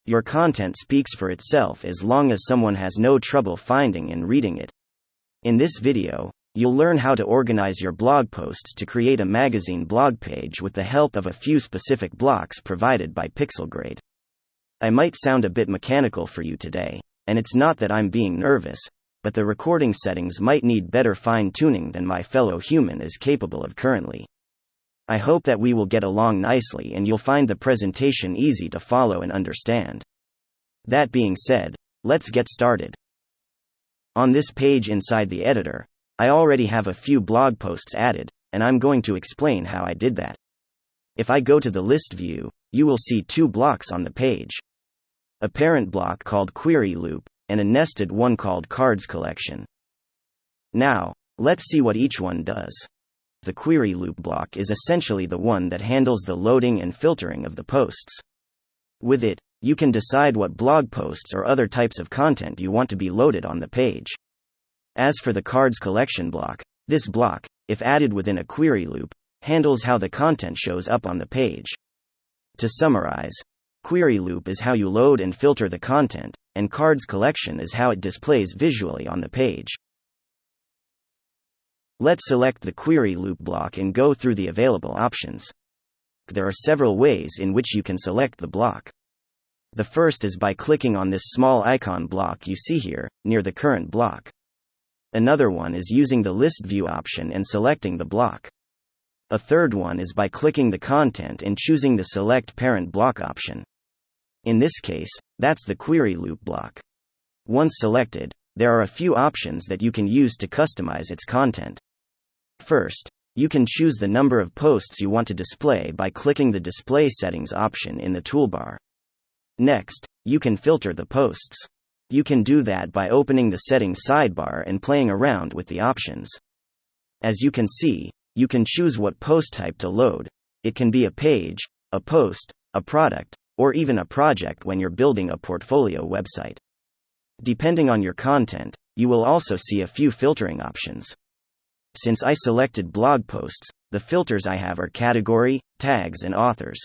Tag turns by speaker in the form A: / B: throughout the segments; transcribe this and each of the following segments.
A: Your content speaks for itself as long as someone has no trouble finding and reading it. In this video, you'll learn how to organize your blog posts to create a magazine blog page with the help of a few specific blocks provided by Pixelgrade. I might sound a bit mechanical for you today, and it's not that I'm being nervous, but the recording settings might need better fine-tuning than my fellow human is capable of currently. I hope that we will get along nicely and you'll find the presentation easy to follow and understand. That being said, let's get started. On this page inside the editor, I already have a few blog posts added, and I'm going to explain how I did that. If I go to the list view, you will see two blocks on the page. A parent block called Query Loop, and a nested one called Cards Collection. Now, let's see what each one does. The Query Loop block is essentially the one that handles the loading and filtering of the posts. With it, you can decide what blog posts or other types of content you want to be loaded on the page. As for the Cards Collection block, this block, if added within a query loop, handles how the content shows up on the page. To summarize, Query Loop is how you load and filter the content, and Cards Collection is how it displays visually on the page. Let's select the Query Loop block and go through the available options. There are several ways in which you can select the block. The first is by clicking on this small icon block you see here, near the current block. Another one is using the list view option and selecting the block. A third one is by clicking the content and choosing the select parent block option. In this case, that's the Query Loop block. Once selected, there are a few options that you can use to customize its content. First, you can choose the number of posts you want to display by clicking the Display Settings option in the toolbar. Next, you can filter the posts. You can do that by opening the Settings sidebar and playing around with the options. As you can see, you can choose what post type to load. It can be a page, a post, a product, or even a project when you're building a portfolio website. Depending on your content, you will also see a few filtering options. Since I selected blog posts, the filters I have are category, tags, and authors.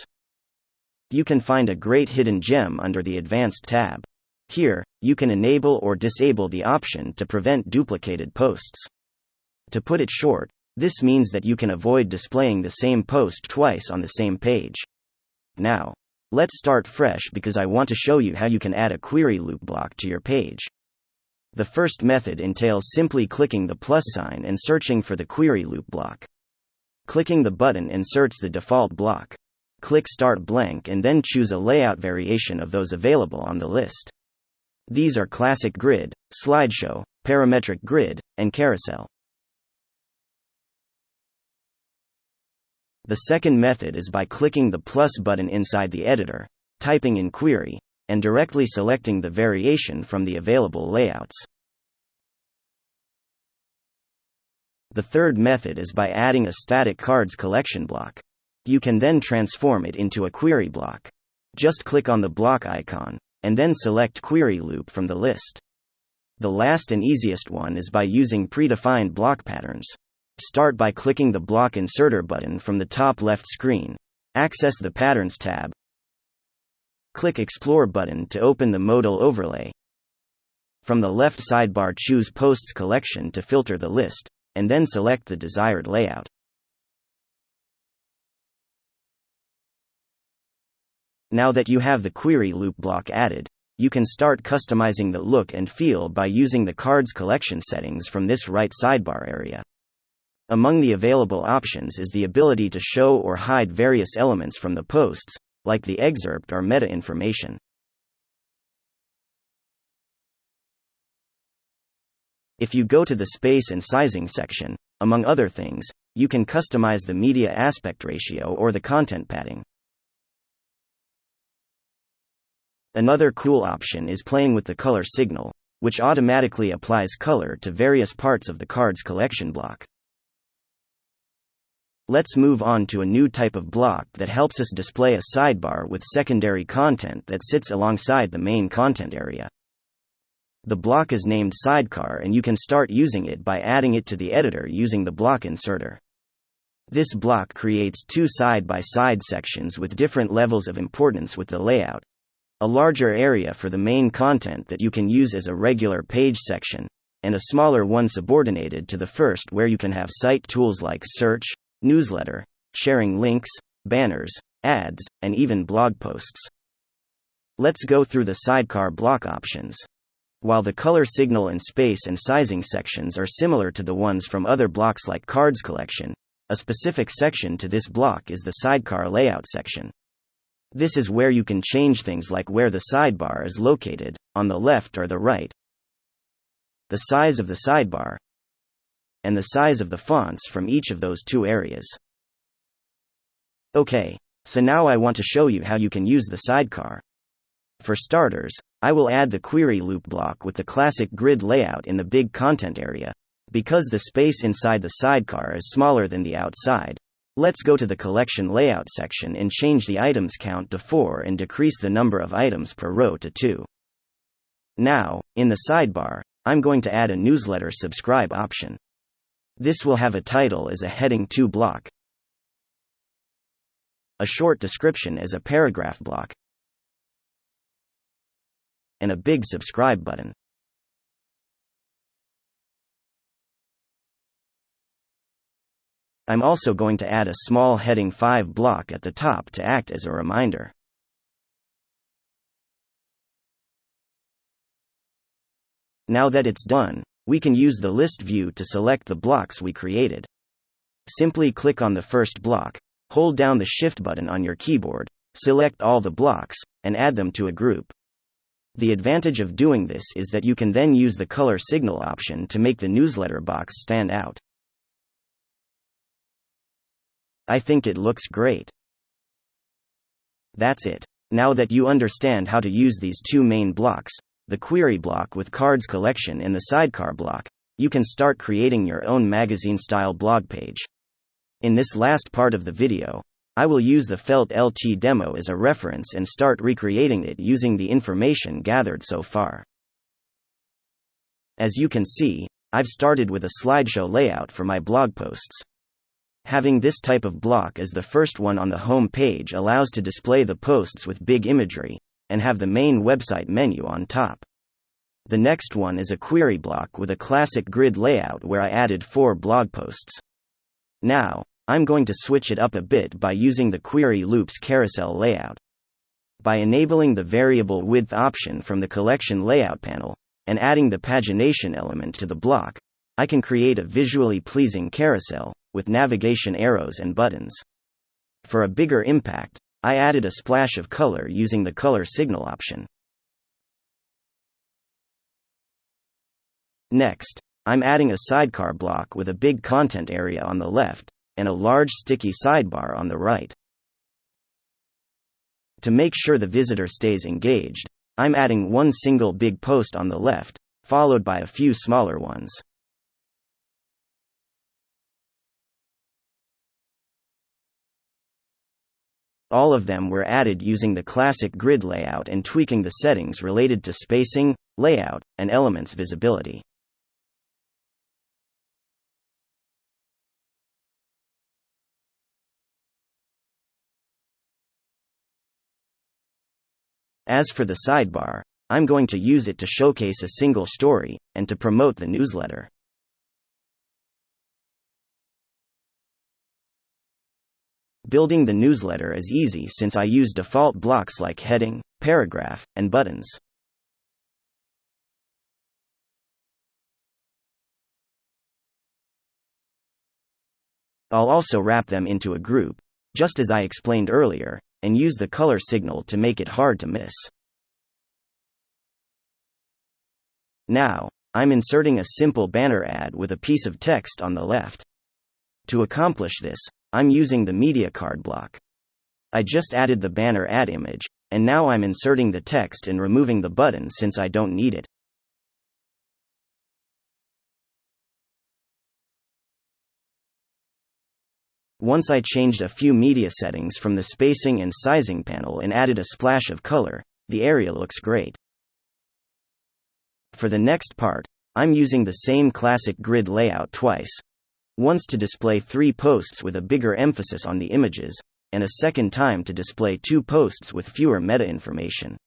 A: You can find a great hidden gem under the Advanced tab. Here, you can enable or disable the option to prevent duplicated posts. To put it short, this means that you can avoid displaying the same post twice on the same page. Now, let's start fresh because I want to show you how you can add a query loop block to your page. The first method entails simply clicking the plus sign and searching for the query loop block. Clicking the button inserts the default block. Click Start Blank and then choose a layout variation of those available on the list. These are Classic Grid, Slideshow, Parametric Grid, and Carousel. The second method is by clicking the plus button inside the editor, typing in Query, and directly selecting the variation from the available layouts. The third method is by adding a static Cards Collection block. You can then transform it into a query block. Just click on the block icon, and then select Query Loop from the list. The last and easiest one is by using predefined block patterns. Start by clicking the Block Inserter button from the top left screen. Access the Patterns tab. Click Explore button to open the modal overlay. From the left sidebar, choose Posts Collection to filter the list, and then select the desired layout. Now that you have the query loop block added, you can start customizing the look and feel by using the Cards Collection settings from this right sidebar area. Among the available options is the ability to show or hide various elements from the posts, like the excerpt or meta information. If you go to the Space and Sizing section, among other things, you can customize the media aspect ratio or the content padding. Another cool option is playing with the color signal, which automatically applies color to various parts of the Cards Collection block. Let's move on to a new type of block that helps us display a sidebar with secondary content that sits alongside the main content area. The block is named Sidecar and you can start using it by adding it to the editor using the block inserter. This block creates two side-by-side sections with different levels of importance with the layout. A larger area for the main content that you can use as a regular page section, and a smaller one subordinated to the first where you can have site tools like search, newsletter, sharing links, banners, ads, and even blog posts. Let's go through the sidecar block options. While the color signal and space and sizing sections are similar to the ones from other blocks like cards collection, a specific section to this block is the sidecar layout section. This is where you can change things like where the sidebar is located, on the left or the right, the size of the sidebar, and the size of the fonts from each of those two areas. Okay, so now I want to show you how you can use the sidecar. For starters, I will add the query loop block with the classic grid layout in the big content area. Because the space inside the sidecar is smaller than the outside, let's go to the collection layout section and change the items count to 4 and decrease the number of items per row to 2. Now, in the sidebar, I'm going to add a newsletter subscribe option. This will have a title as a heading 2 block, a short description as a paragraph block, and a big subscribe button. I'm also going to add a small heading 5 block at the top to act as a reminder. Now that it's done, we can use the list view to select the blocks we created. Simply click on the first block, hold down the Shift button on your keyboard, select all the blocks, and add them to a group. The advantage of doing this is that you can then use the color signal option to make the newsletter box stand out. I think it looks great. That's it. Now that you understand how to use these two main blocks, the query block with cards collection and the sidecar block, you can start creating your own magazine-style blog page. In this last part of the video, I will use the Felt LT demo as a reference and start recreating it using the information gathered so far. As you can see, I've started with a slideshow layout for my blog posts. Having this type of block as the first one on the home page allows to display the posts with big imagery, and have the main website menu on top. The next one is a query block with a classic grid layout where I added 4 blog posts. Now, I'm going to switch it up a bit by using the query loops carousel layout. By enabling the variable width option from the collection layout panel, and adding the pagination element to the block, I can create a visually pleasing carousel, with navigation arrows and buttons. For a bigger impact, I added a splash of color using the color signal option. Next, I'm adding a sidecar block with a big content area on the left, and a large sticky sidebar on the right. To make sure the visitor stays engaged, I'm adding one single big post on the left, followed by a few smaller ones. All of them were added using the classic grid layout and tweaking the settings related to spacing, layout, and elements visibility. As for the sidebar, I'm going to use it to showcase a single story, and to promote the newsletter. Building the newsletter is easy since I use default blocks like heading, paragraph, and buttons. I'll also wrap them into a group, just as I explained earlier, and use the color signal to make it hard to miss. Now, I'm inserting a simple banner ad with a piece of text on the left. To accomplish this, I'm using the media card block. I just added the banner ad image, and now I'm inserting the text and removing the button since I don't need it. Once I changed a few media settings from the spacing and sizing panel and added a splash of color, the area looks great. For the next part, I'm using the same classic grid layout twice. once to display 3 posts with a bigger emphasis on the images, and a second time to display 2 posts with fewer meta information.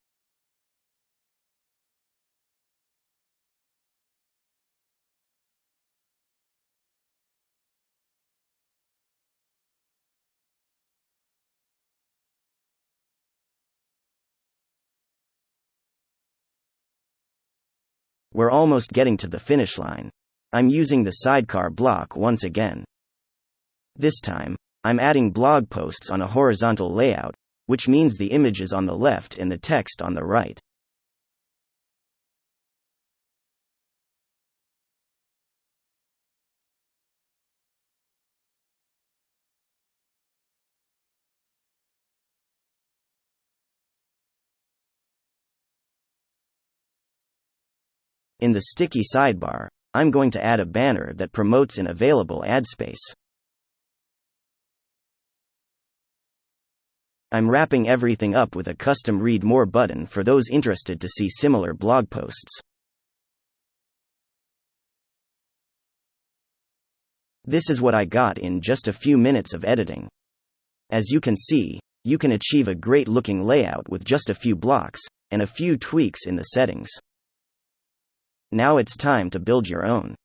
A: We're almost getting to the finish line. I'm using the sidecar block once again. This time, I'm adding blog posts on a horizontal layout, which means the image is on the left and the text on the right. In the sticky sidebar, I'm going to add a banner that promotes an available ad space. I'm wrapping everything up with a custom Read More button for those interested to see similar blog posts. This is what I got in just a few minutes of editing. As you can see, you can achieve a great-looking layout with just a few blocks, and a few tweaks in the settings. Now it's time to build your own.